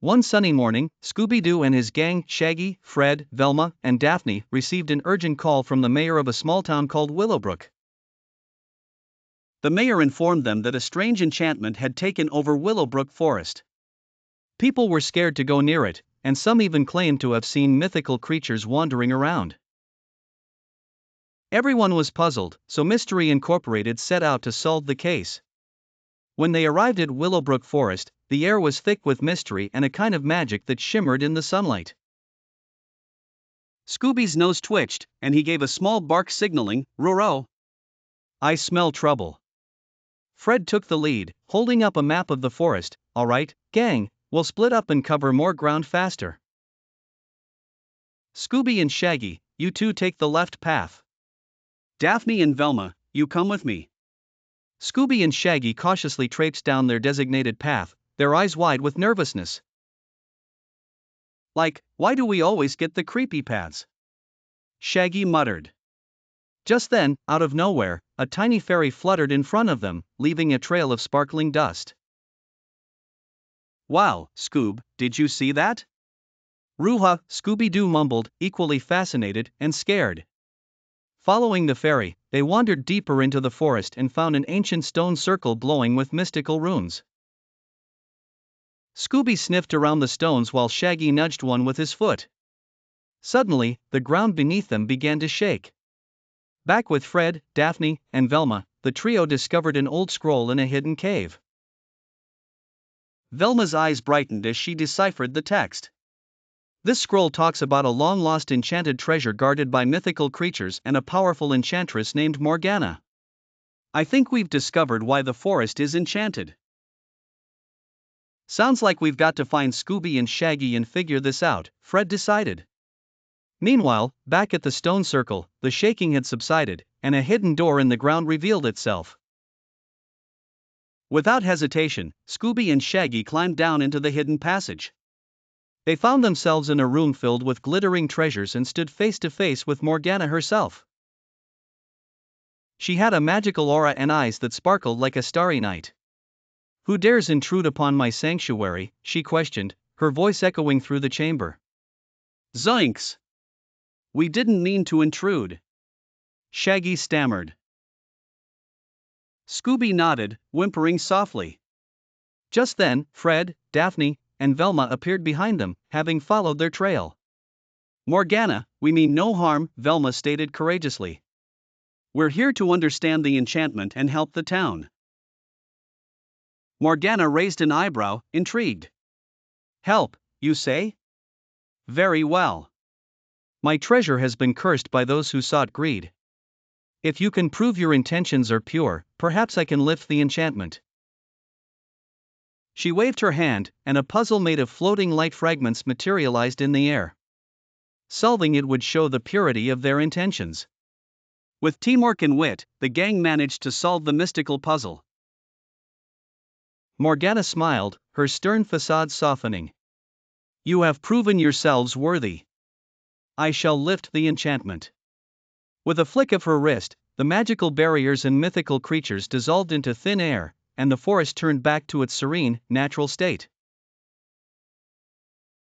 One sunny morning, Scooby-Doo and his gang, Shaggy, Fred, Velma, and Daphne, received an urgent call from the mayor of a small town called Willowbrook. The mayor informed them that a strange enchantment had taken over Willowbrook Forest. People were scared to go near it, and some even claimed to have seen mythical creatures wandering around. Everyone was puzzled, so Mystery Incorporated set out to solve the case. When they arrived at Willowbrook Forest, the air was thick with mystery and a kind of magic that shimmered in the sunlight. Scooby's nose twitched, and he gave a small bark signaling, "Roro! I smell trouble." Fred took the lead, holding up a map of the forest. "All right, gang, we'll split up and cover more ground faster. Scooby and Shaggy, you two take the left path. Daphne and Velma, you come with me." Scooby and Shaggy cautiously traipsed down their designated path, their eyes wide with nervousness. "Like, why do we always get the creepy paths?" Shaggy muttered. Just then, out of nowhere, a tiny fairy fluttered in front of them, leaving a trail of sparkling dust. "Wow, Scoob, did you see that?" "Ruha," Scooby-Doo mumbled, equally fascinated and scared. Following the fairy, they wandered deeper into the forest and found an ancient stone circle glowing with mystical runes. Scooby sniffed around the stones while Shaggy nudged one with his foot. Suddenly, the ground beneath them began to shake. Back with Fred, Daphne, and Velma, the trio discovered an old scroll in a hidden cave. Velma's eyes brightened as she deciphered the text. This scroll talks about a long-lost enchanted treasure guarded by mythical creatures and a powerful enchantress named Morgana. "I think we've discovered why the forest is enchanted. Sounds like we've got to find Scooby and Shaggy and figure this out," Fred decided. Meanwhile, back at the stone circle, the shaking had subsided, and a hidden door in the ground revealed itself. Without hesitation, Scooby and Shaggy climbed down into the hidden passage. They found themselves in a room filled with glittering treasures and stood face to face with Morgana herself. She had a magical aura and eyes that sparkled like a starry night. "Who dares intrude upon my sanctuary?" she questioned, her voice echoing through the chamber. "Zoinks! We didn't mean to intrude," Shaggy stammered. Scooby nodded, whimpering softly. Just then, Fred, Daphne, and Velma appeared behind them, having followed their trail. "Morgana, we mean no harm," Velma stated courageously. "We're here to understand the enchantment and help the town." Morgana raised an eyebrow, intrigued. "Help, you say? Very well. My treasure has been cursed by those who sought greed. If you can prove your intentions are pure, perhaps I can lift the enchantment." She waved her hand, and a puzzle made of floating light fragments materialized in the air. Solving it would show the purity of their intentions. With teamwork and wit, the gang managed to solve the mystical puzzle. Morgana smiled, her stern facade softening. "You have proven yourselves worthy. I shall lift the enchantment." With a flick of her wrist, the magical barriers and mythical creatures dissolved into thin air, and the forest turned back to its serene, natural state.